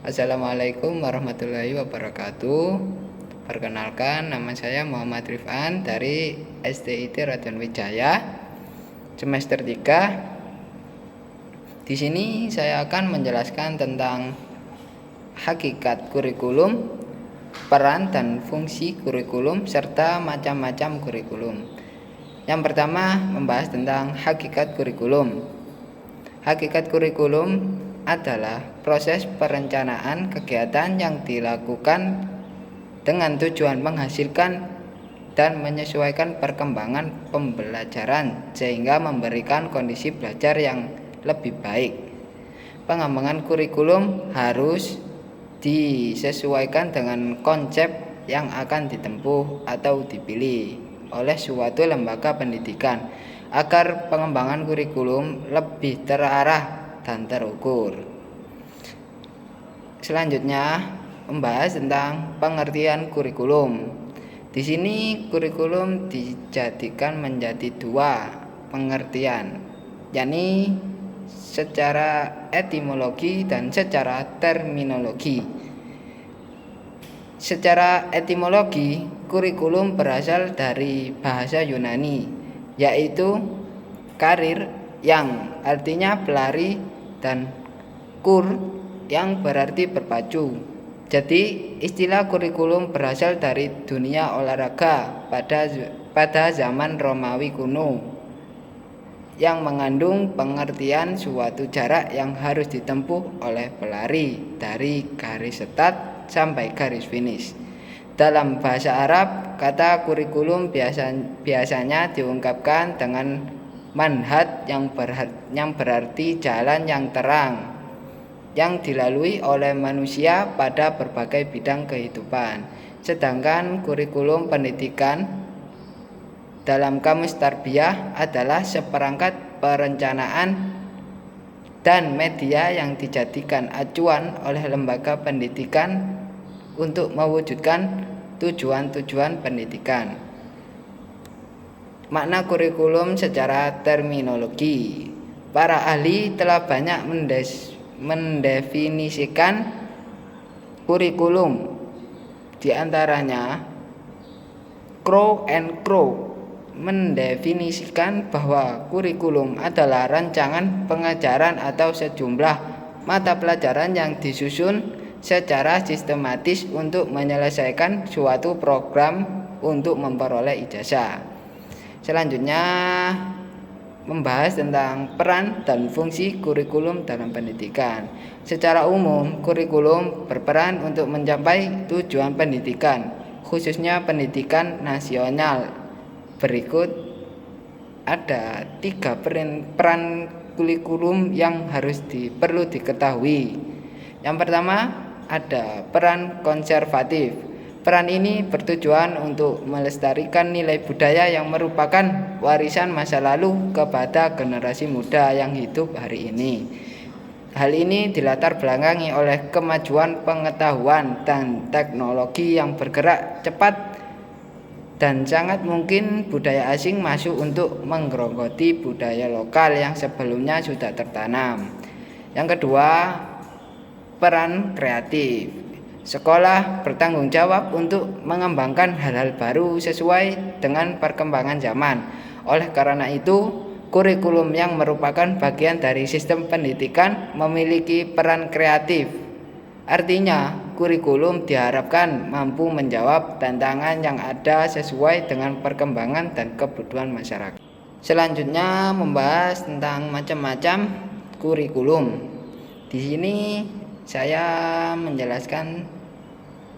Assalamualaikum warahmatullahi wabarakatuh. Perkenalkan, nama saya Muhammad Rifan dari STIT Raden Wijaya, semester 3. Di sini saya akan menjelaskan tentang hakikat kurikulum, peran dan fungsi kurikulum, serta macam-macam kurikulum. Yang pertama, membahas tentang hakikat kurikulum. Hakikat kurikulum adalah proses perencanaan kegiatan yang dilakukan dengan tujuan menghasilkan dan menyesuaikan perkembangan pembelajaran sehingga memberikan kondisi belajar yang lebih baik. Pengembangan kurikulum harus disesuaikan dengan konsep yang akan ditempuh atau dipilih oleh suatu lembaga pendidikan agar pengembangan kurikulum lebih terarah dan terukur. Selanjutnya, membahas tentang pengertian kurikulum. Di sini kurikulum dijadikan menjadi dua pengertian, yakni secara etimologi dan secara terminologi. Secara etimologi, kurikulum berasal dari bahasa Yunani, yaitu karir yang artinya pelari dan kur yang berarti berpacu. Jadi istilah kurikulum berasal dari dunia olahraga pada zaman Romawi kuno yang mengandung pengertian suatu jarak yang harus ditempuh oleh pelari dari garis start sampai garis finish. Dalam bahasa Arab, kata kurikulum biasanya diungkapkan dengan manhaj yang berarti jalan yang terang yang dilalui oleh manusia pada berbagai bidang kehidupan. Sedangkan kurikulum pendidikan dalam kamus tarbiyah adalah seperangkat perencanaan dan media yang dijadikan acuan oleh lembaga pendidikan untuk mewujudkan tujuan-tujuan pendidikan. Makna kurikulum secara terminologi. Para ahli telah banyak mendefinisikan kurikulum. Di antaranya Crow and Crow mendefinisikan bahwa kurikulum adalah rancangan pengajaran atau sejumlah mata pelajaran yang disusun secara sistematis untuk menyelesaikan suatu program untuk memperoleh ijazah. Selanjutnya, membahas tentang peran dan fungsi kurikulum dalam pendidikan. Secara umum, kurikulum berperan untuk mencapai tujuan pendidikan, khususnya pendidikan nasional. Berikut ada 3 peran kurikulum yang perlu diketahui. Yang pertama, ada peran konservatif. Peran ini bertujuan untuk melestarikan nilai budaya yang merupakan warisan masa lalu kepada generasi muda yang hidup hari ini. Hal ini dilatar belakangi oleh kemajuan pengetahuan dan teknologi yang bergerak cepat dan sangat mungkin budaya asing masuk untuk menggerogoti budaya lokal yang sebelumnya sudah tertanam. Yang kedua, peran kreatif. Sekolah bertanggung jawab untuk mengembangkan hal-hal baru sesuai dengan perkembangan zaman. Oleh karena itu, kurikulum yang merupakan bagian dari sistem pendidikan memiliki peran kreatif. Artinya, kurikulum diharapkan mampu menjawab tantangan yang ada sesuai dengan perkembangan dan kebutuhan masyarakat. Selanjutnya, membahas tentang macam-macam kurikulum. Di sini saya menjelaskan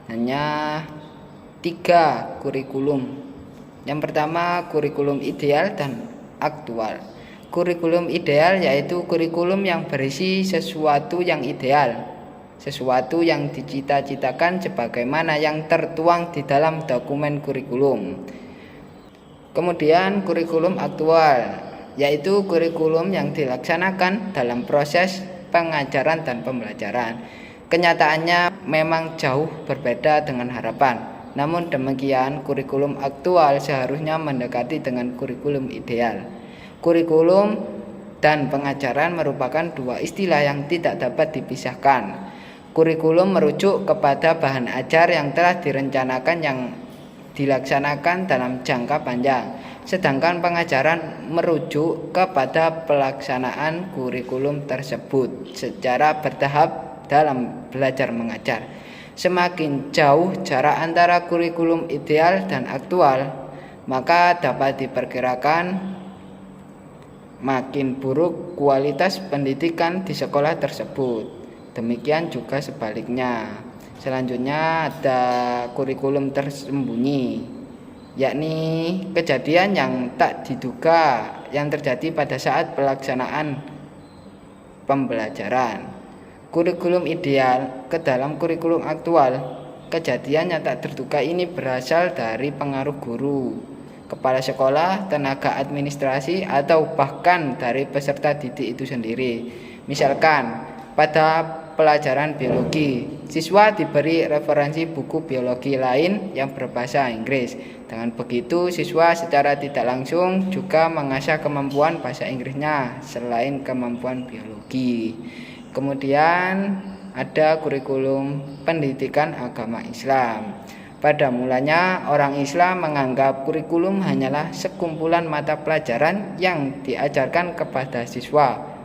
hanya 3 kurikulum. Yang pertama, kurikulum ideal dan aktual. Kurikulum ideal yaitu kurikulum yang berisi sesuatu yang ideal, sesuatu yang dicita-citakan sebagaimana yang tertuang di dalam dokumen kurikulum. Kemudian kurikulum aktual yaitu kurikulum yang dilaksanakan dalam proses pengajaran dan pembelajaran. Kenyataannya memang jauh berbeda dengan harapan. Namun demikian, kurikulum aktual seharusnya mendekati dengan kurikulum ideal. Kurikulum dan pengajaran merupakan dua istilah yang tidak dapat dipisahkan. Kurikulum merujuk kepada bahan ajar yang telah direncanakan yang dilaksanakan dalam jangka panjang, sedangkan pengajaran merujuk kepada pelaksanaan kurikulum tersebut secara bertahap dalam belajar mengajar. Semakin jauh jarak antara kurikulum ideal dan aktual, maka dapat diperkirakan makin buruk kualitas pendidikan di sekolah tersebut. Demikian juga sebaliknya. Selanjutnya ada kurikulum tersembunyi, yakni kejadian yang tak diduga yang terjadi pada saat pelaksanaan pembelajaran. Kurikulum ideal ke dalam kurikulum aktual. Kejadian yang tak terduga ini berasal dari pengaruh guru, kepala sekolah, tenaga administrasi, atau bahkan dari peserta didik itu sendiri. Misalkan pada pelajaran biologi, siswa diberi referensi buku biologi lain yang berbahasa Inggris. Dengan begitu, siswa secara tidak langsung juga mengasah kemampuan bahasa Inggrisnya selain kemampuan biologi. Kemudian ada kurikulum pendidikan agama Islam. Pada mulanya, orang Islam menganggap kurikulum hanyalah sekumpulan mata pelajaran yang diajarkan kepada siswa.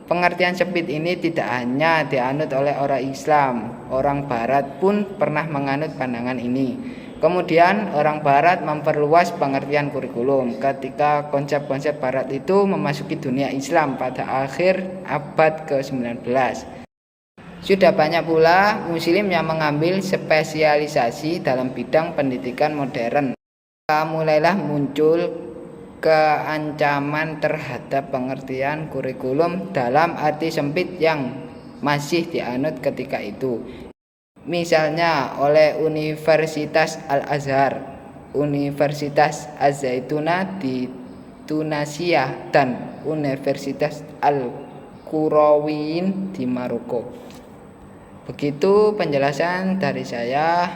Pengertian sempit ini tidak hanya dianut oleh orang Islam, orang Barat pun pernah menganut pandangan ini. Kemudian orang Barat memperluas pengertian kurikulum ketika konsep-konsep Barat itu memasuki dunia Islam pada akhir abad ke-19. Sudah banyak pula Muslim yang mengambil spesialisasi dalam bidang pendidikan modern. Mulailah muncul keancaman terhadap pengertian kurikulum dalam arti sempit yang masih dianut ketika itu. Misalnya oleh Universitas Al-Azhar, Universitas Az-Zaituna di Tunisia, dan Universitas Al-Qurawiyyin di Maroko. Begitu penjelasan dari saya,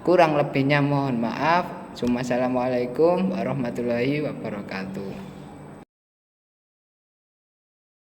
kurang lebihnya mohon maaf. Assalamualaikum warahmatullahi wabarakatuh.